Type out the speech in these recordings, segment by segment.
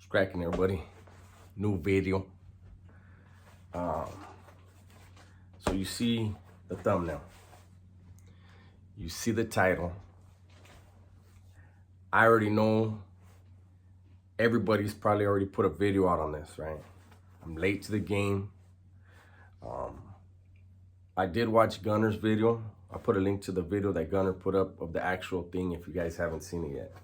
Cracking, everybody. New video. So you see the thumbnail. You see the title. I already know everybody's probably already put a video out on this, right? I'm late to the game. I did watch Gunner's video. I put a link to the video that Gunner put up of the actual thing if you guys haven't seen it yet.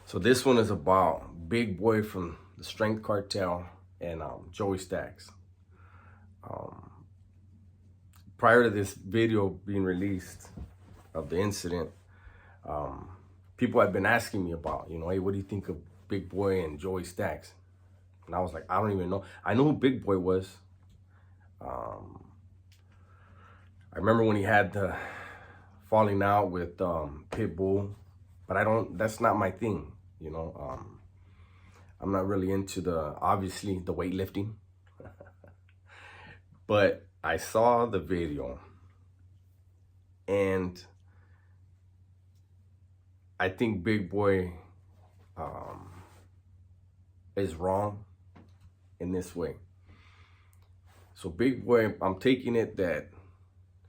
So this one is about Big Boy from the Strength Cartel and Joey Stax. Prior to this video being released of the incident, people have been asking me about, hey, what do you think of Big Boy and Joey Stax? And I was like, I don't even know. I know who Big Boy was. I remember when he had the falling out with Pitbull, but that's not my thing, I'm not really into obviously the weightlifting. But I saw the video and I think Big Boy is wrong in this way. So Big Boy, I'm taking it that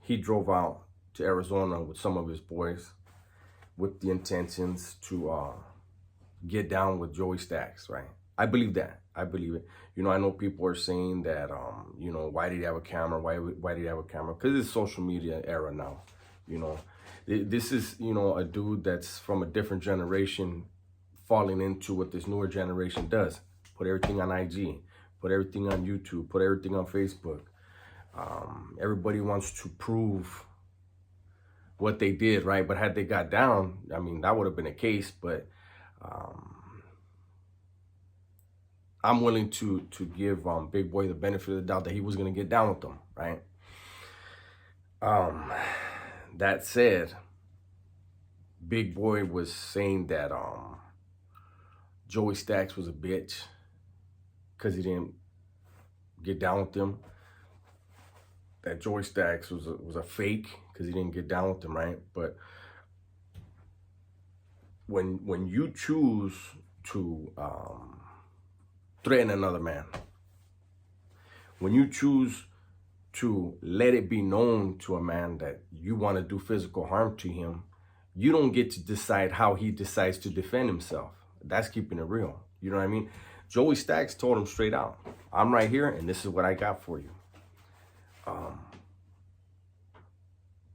he drove out to Arizona with some of his boys with the intentions to get down with Joey Stax, right? I believe that. I believe it. I know people are saying that, why did he have a camera? Why did he have a camera? Because it's social media era now. This is, a dude that's from a different generation falling into what this newer generation does. Put everything on IG, put everything on YouTube, put everything on Facebook. Everybody wants to prove what they did, right? But had they got down, that would have been a case, but I'm willing to give Big Boy the benefit of the doubt that he was going to get down with them, right? That said, Big Boy was saying that Joey Stax was a bitch because he didn't get down with them. That Joey Stax was a fake because he didn't get down with them, right? But when you choose to threaten another man, when you choose to let it be known to a man that you want to do physical harm to him, you don't get to decide how he decides to defend himself. That's keeping it real. You know what I mean? Joey Stax told him straight out, I'm right here and this is what I got for you.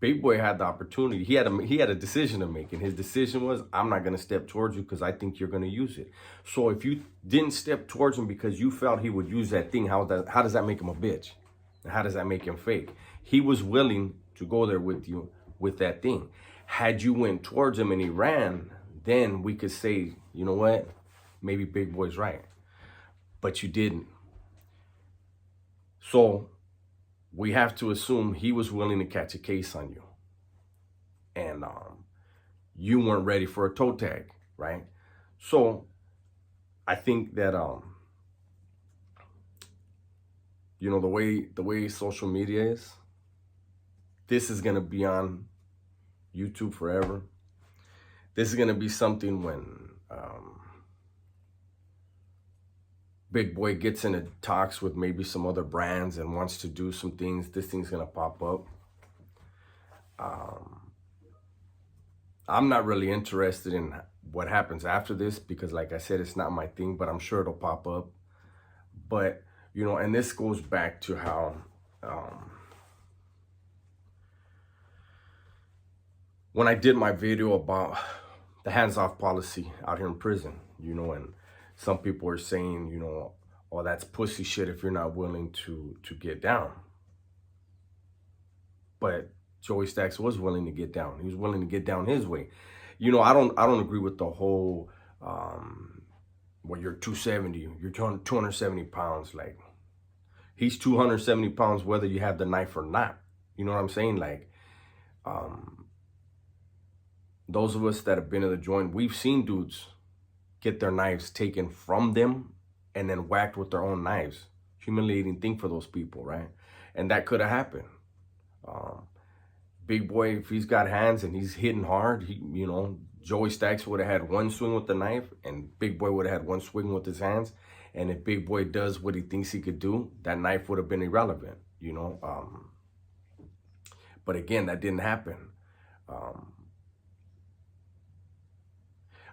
Big Boy had the opportunity. He had a decision to make, and his decision was, I'm not going to step towards you because I think you're going to use it. So if you didn't step towards him because you felt he would use that thing, how does that make him a bitch? And how does that make him fake? He was willing to go there with you with that thing. Had you went towards him and he ran, then we could say, you know what? Maybe Big Boy's right. But you didn't. So we have to assume he was willing to catch a case on you. And you weren't ready for a toe tag, right? So I think that, the way social media is, this is going to be on YouTube forever. This is going to be something when Big Boy gets into talks with maybe some other brands and wants to do some things, this thing's going to pop up. I'm not really interested in what happens after this because, like I said, it's not my thing, but I'm sure it'll pop up. But, and this goes back to how when I did my video about the hands-off policy out here in prison, and some people are saying, oh, that's pussy shit if you're not willing to get down. But Joey Stax was willing to get down. He was willing to get down his way. I don't agree with the whole, well, you're 270, you're 270 pounds. Like, he's 270 pounds whether you have the knife or not. You know what I'm saying? Like, those of us that have been in the joint, we've seen dudes get their knives taken from them and then whacked with their own knives. Humiliating thing for those people, right? And that could have happened. Big Boy, if he's got hands and he's hitting hard, Joey Stax would have had one swing with the knife, and Big Boy would have had one swing with his hands. And if Big Boy does what he thinks he could do, that knife would have been irrelevant, you know. But again, that didn't happen.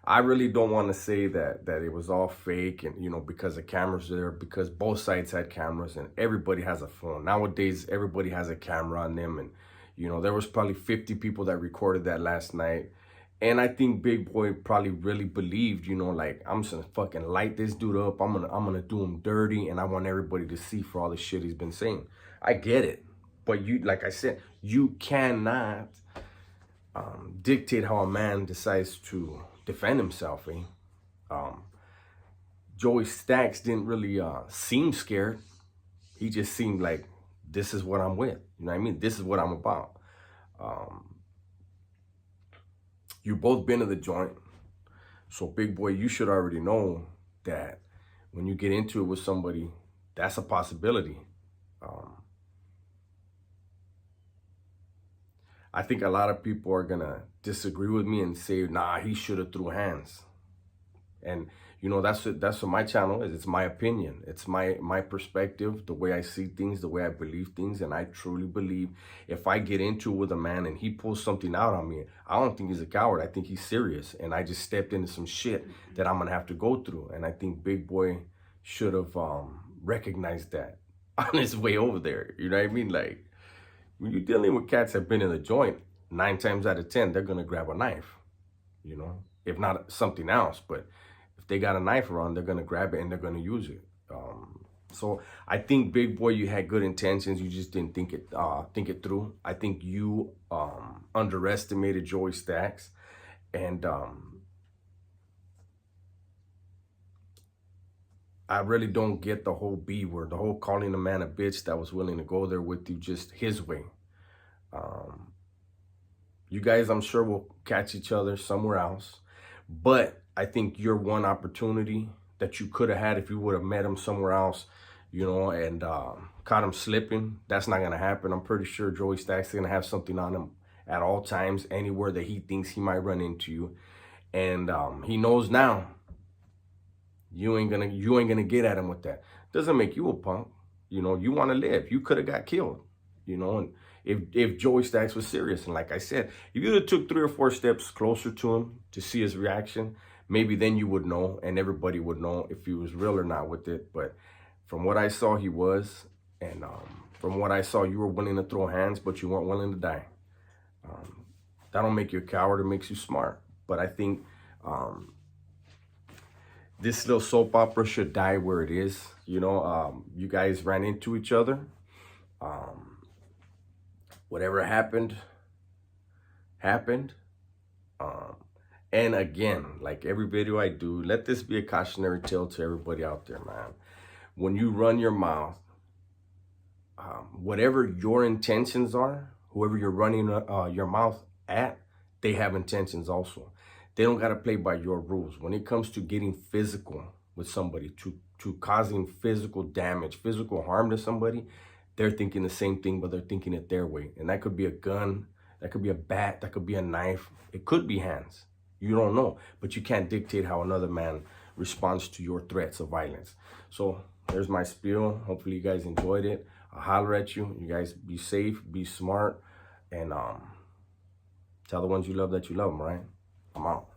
I really don't want to say that it was all fake and, you know, because the cameras there, because both sides had cameras and everybody has a phone. Nowadays, everybody has a camera on them. And, you know, there was probably 50 people that recorded that last night. And I think Big Boy probably really believed, you know, like, I'm just gonna fucking light this dude up. I'm gonna do him dirty, and I want everybody to see for all the shit he's been saying. I get it. But you, like I said, you cannot dictate how a man decides to defend himself. Joey Stax didn't really seem scared. He just seemed like, this is what I'm with. You know what I mean? This is what I'm about. You both been to the joint. So Big Boy, you should already know that when you get into it with somebody, that's a possibility. I think a lot of people are gonna disagree with me and say, nah, he should have threw hands. And you know, that's what my channel is. It's my opinion. It's my perspective, the way I see things, the way I believe things. And I truly believe if I get into it with a man and he pulls something out on me, I don't think he's a coward. I think he's serious. And I just stepped into some shit that I'm gonna have to go through. And I think Big Boy should have recognized that on his way over there. You know what I mean? Like, when you're dealing with cats that have been in the joint, 9 times out of 10, they're gonna grab a knife, you know, if not something else. But if they got a knife around, they're gonna grab it and they're gonna use it. So I think Big Boy, you had good intentions. You just didn't think it through. I think you underestimated Joey Stax, and I really don't get the whole B word, the whole calling a man a bitch that was willing to go there with you just his way. You guys, I'm sure, will catch each other somewhere else. But I think your one opportunity that you could have had if you would have met him somewhere else, you know, and caught him slipping, that's not going to happen. I'm pretty sure Joey Stax is going to have something on him at all times, anywhere that he thinks he might run into you. And he knows now. You ain't gonna get at him with that. Doesn't make you a punk. You know, you want to live. You could have got killed. You know, and if Joey Stax was serious, and like I said, if you would have took 3 or 4 steps closer to him to see his reaction, maybe then you would know, and everybody would know if he was real or not with it. But from what I saw, he was, and from what I saw, you were willing to throw hands, but you weren't willing to die. That don't make you a coward. It makes you smart. But I think this little soap opera should die where it is. You know, you guys ran into each other. Whatever happened, happened. And again, like every video I do, let this be a cautionary tale to everybody out there, man. When you run your mouth, whatever your intentions are, whoever you're running your mouth at, they have intentions also. They don't got to play by your rules. When it comes to getting physical with somebody, to causing physical damage, physical harm to somebody, they're thinking the same thing, but they're thinking it their way. And that could be a gun, that could be a bat, that could be a knife. It could be hands. You don't know, but you can't dictate how another man responds to your threats of violence. So there's my spiel. Hopefully you guys enjoyed it. I'll holler at you. You guys be safe, be smart, and tell the ones you love that you love them, right? I'm out.